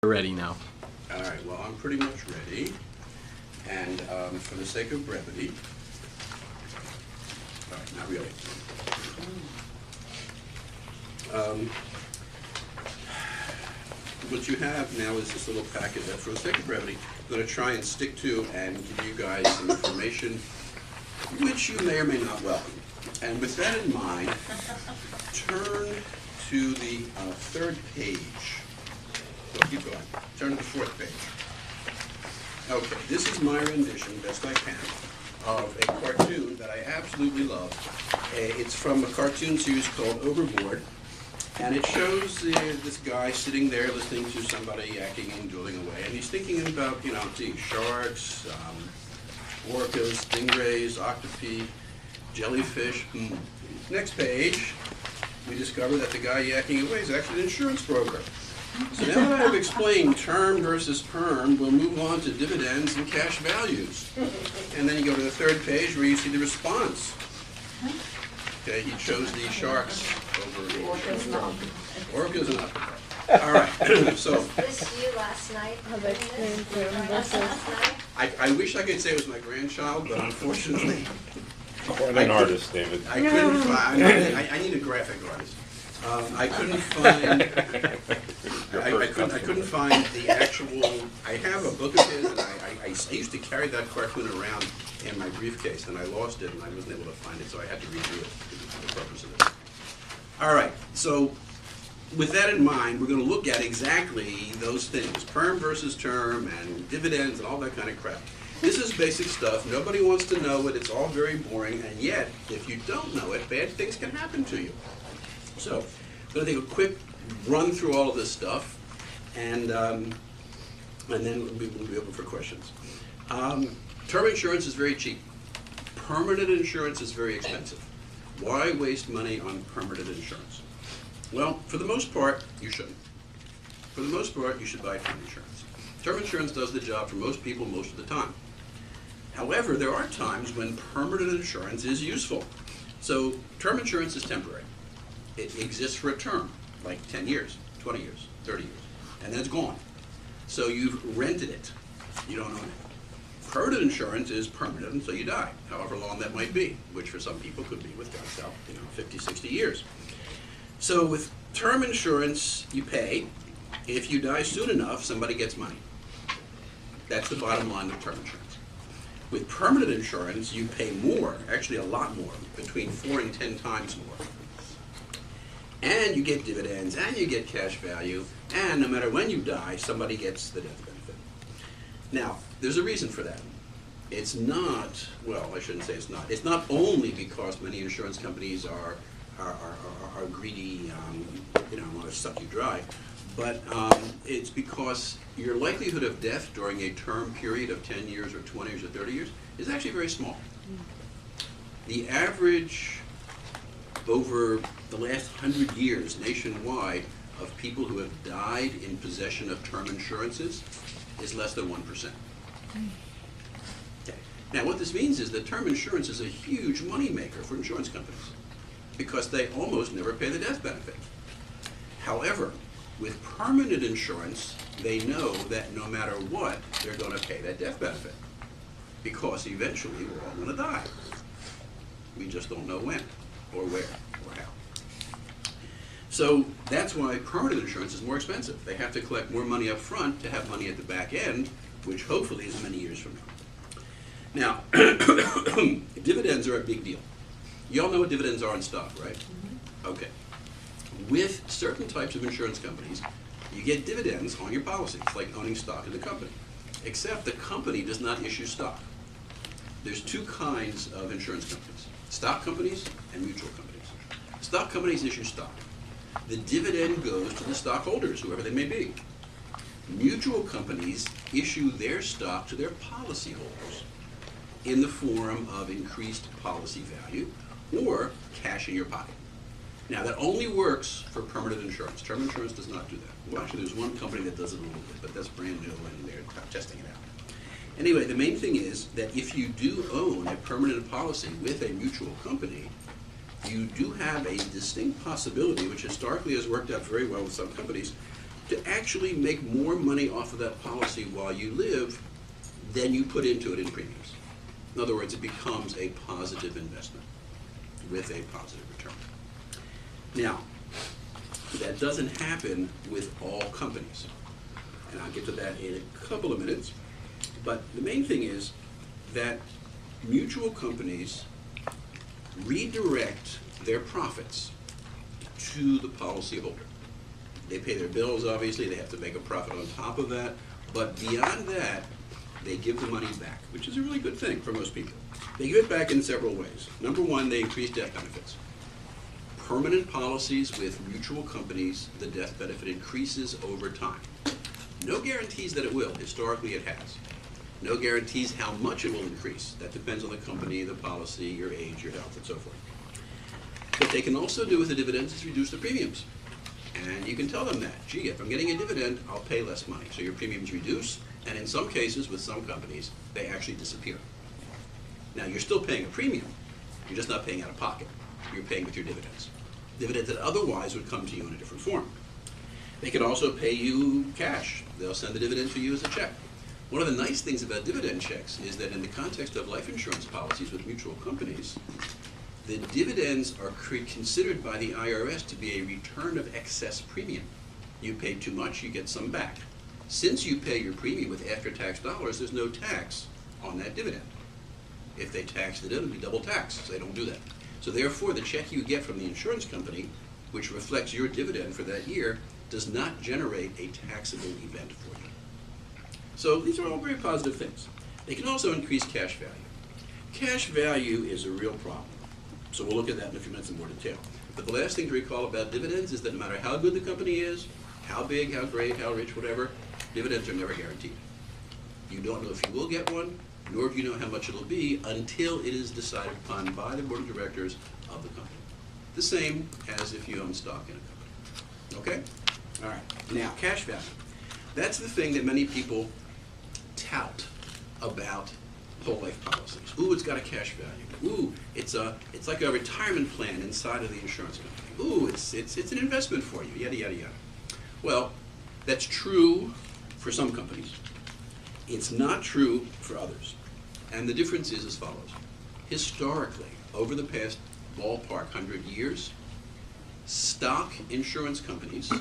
We're ready now. All right, well, I'm pretty much ready. And for the sake of brevity, all right, not really. What you have now is this little packet that, for the sake of brevity, I'm going to try and stick to and give you guys some information which you may or may not welcome. And with that in mind, turn to the third page. So keep going. Turn to the fourth page. Okay, this is my rendition, best I can, of a cartoon that I absolutely love. It's from a cartoon series called Overboard, and it shows this guy sitting there listening to somebody yakking and drilling away, and he's thinking about, sharks, orcas, stingrays, octopi, jellyfish. Next page, we discover that the guy yakking away is actually an insurance broker. So now that I've explained term versus perm, we'll move on to dividends and cash values. And then you go to the third page where you see the response. Okay, he chose the sharks over the orcas and octopi. All right, so. Was this you last night? I wish I could say it was my grandchild, but unfortunately. Quite an artist, David. I couldn't find, I need a graphic artist. I couldn't find, I couldn't find the actual, I have a book of his, and I used to carry that cartoon around in my briefcase, and I lost it, and I wasn't able to find it, so I had to redo it for the purpose of this. All right, so with that in mind, we're going to look at exactly those things, perm versus term, and dividends, and all that kind of crap. This is basic stuff. Nobody wants to know it. It's all very boring, and yet, if you don't know it, bad things can happen to you. So, I'm going to take a quick run through all of this stuff, and then we'll be open for questions. Term insurance is very cheap. Permanent insurance is very expensive. Why waste money on permanent insurance? Well, for the most part, you shouldn't. For the most part, you should buy term insurance. Term insurance does the job for most people most of the time. However, there are times when permanent insurance is useful. So, term insurance is temporary. It exists for a term, like 10 years, 20 years, 30 years, and then it's gone. So you've rented it. You don't own it. Permanent insurance is permanent until you die, however long that might be, which for some people could be, with God's help, 50, 60 years. So with term insurance, you pay. If you die soon enough, somebody gets money. That's the bottom line of term insurance. With permanent insurance, you pay more, actually a lot more, between 4 and 10 times more. And you get dividends, and you get cash value, and no matter when you die, somebody gets the death benefit. Now, there's a reason for that. It's not, well, I shouldn't say it's not. It's not only because many insurance companies are greedy, want to suck you dry, but it's because your likelihood of death during a term period of 10 years or 20 years or 30 years is actually very small. The average over the last 100 years nationwide of people who have died in possession of term insurances is less than 1%. Okay. Now what this means is that term insurance is a huge money maker for insurance companies because they almost never pay the death benefit. However, with permanent insurance, they know that no matter what, they're going to pay that death benefit because eventually we're all going to die. We just don't know when, or where, or how. So that's why permanent insurance is more expensive. They have to collect more money up front to have money at the back end, which hopefully is many years from now. Now, dividends are a big deal. You all know what dividends are in stock, right? Mm-hmm. Okay. With certain types of insurance companies, you get dividends on your policy. It's like owning stock in the company. Except the company does not issue stock. There's two kinds of insurance companies: stock companies and mutual companies. Stock companies issue stock. The dividend goes to the stockholders, whoever they may be. Mutual companies issue their stock to their policyholders in the form of increased policy value or cash in your pocket. Now, that only works for permanent insurance. Term insurance does not do that. Well, actually, there's one company that does it a little bit, but that's brand new and they're testing it out. Anyway, the main thing is that if you do own a permanent policy with a mutual company, you do have a distinct possibility, which historically has worked out very well with some companies, to actually make more money off of that policy while you live than you put into it in premiums. In other words, it becomes a positive investment with a positive return. Now, that doesn't happen with all companies, and I'll get to that in a couple of minutes. But the main thing is that mutual companies redirect their profits to the policyholder. They pay their bills, obviously, they have to make a profit on top of that, but beyond that, they give the money back, which is a really good thing for most people. They give it back in several ways. Number one, they increase death benefits. Permanent policies with mutual companies, the death benefit increases over time. No guarantees that it will. Historically, it has. No guarantees how much it will increase. That depends on the company, the policy, your age, your health, and so forth. What they can also do with the dividends is reduce the premiums. And you can tell them that, gee, if I'm getting a dividend, I'll pay less money. So your premiums reduce, and in some cases, with some companies, they actually disappear. Now, you're still paying a premium. You're just not paying out of pocket. You're paying with your dividends. Dividends that otherwise would come to you in a different form. They can also pay you cash. They'll send the dividend to you as a check. One of the nice things about dividend checks is that in the context of life insurance policies with mutual companies, the dividends are considered by the IRS to be a return of excess premium. You paid too much, you get some back. Since you pay your premium with after-tax dollars, there's no tax on that dividend. If they taxed it, it would be double tax, so they don't do that. So therefore, the check you get from the insurance company, which reflects your dividend for that year, does not generate a taxable event for you. So these are all very positive things. They can also increase cash value. Cash value is a real problem. So we'll look at that in a few minutes in more detail. But the last thing to recall about dividends is that no matter how good the company is, how big, how great, how rich, whatever, dividends are never guaranteed. You don't know if you will get one, nor do you know how much it'll be until it is decided upon by the board of directors of the company. The same as if you own stock in a company. Okay? All right. Now, cash value. That's the thing that many people tout about whole life policies. Ooh, it's got a cash value. Ooh, it's like a retirement plan inside of the insurance company. Ooh, it's an investment for you. Yada yada yada. Well, that's true for some companies. It's not true for others. And the difference is as follows. Historically, over the past ballpark 100 years, stock insurance companies,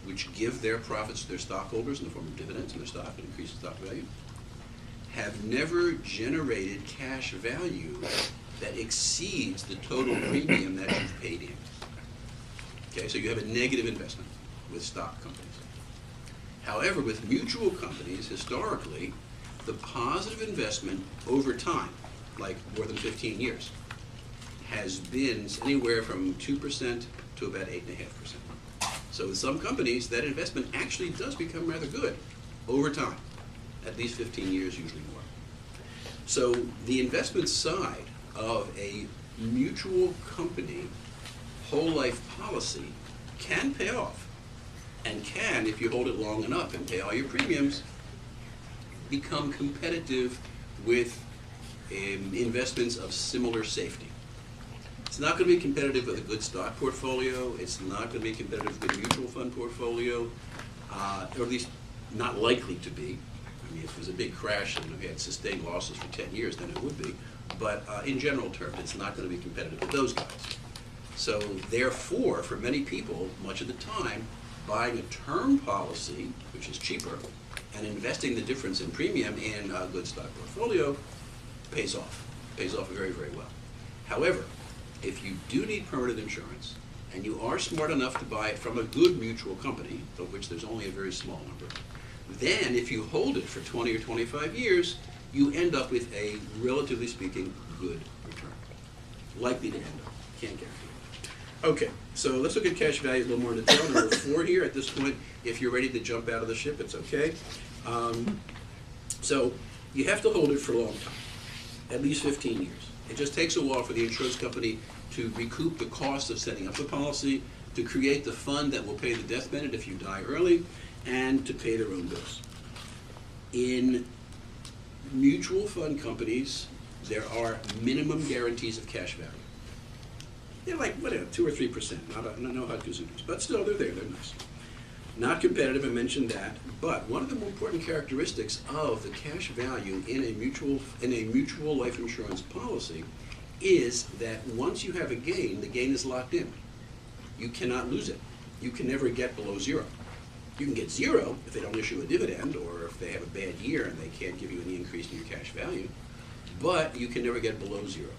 which give their profits to their stockholders in the form of dividends in their stock and increase stock value, have never generated cash value that exceeds the total premium that you've paid in. Okay, so you have a negative investment with stock companies. However, with mutual companies, historically, the positive investment over time, like more than 15 years, has been anywhere from 2% to about 8.5%. So with some companies, that investment actually does become rather good over time, at least 15 years, usually more. So the investment side of a mutual company whole life policy can pay off, and can, if you hold it long enough and pay all your premiums, become competitive with investments of similar safety. It's not going to be competitive with a good stock portfolio. It's not going to be competitive with a mutual fund portfolio, or at least not likely to be. I mean, if it was a big crash and we had sustained losses for 10 years, then it would be. But in general terms, it's not going to be competitive with those guys. So therefore, for many people, much of the time, buying a term policy, which is cheaper, and investing the difference in premium in a good stock portfolio pays off. Pays off very, very well. However, if you do need permanent insurance, and you are smart enough to buy it from a good mutual company, of which there's only a very small number, then if you hold it for 20 or 25 years, you end up with a, relatively speaking, good return. Likely to end up. Can't guarantee it. Okay, so let's look at cash value a little more in detail. Number 4 here. At this point, if you're ready to jump out of the ship, it's okay. So you have to hold it for a long time, at least 15 years. It just takes a while for the insurance company to recoup the cost of setting up the policy, to create the fund that will pay the death benefit if you die early, and to pay their own bills. In mutual fund companies, there are minimum guarantees of cash value. They're like, whatever, 2 or 3%, not no hot gazoos, but still they're there, they're nice. Not competitive, I mentioned that, but one of the more important characteristics of the cash value in a mutual life insurance policy is that once you have a gain, the gain is locked in. You cannot lose it. You can never get below zero. You can get zero if they don't issue a dividend or if they have a bad year and they can't give you any increase in your cash value, but you can never get below zero.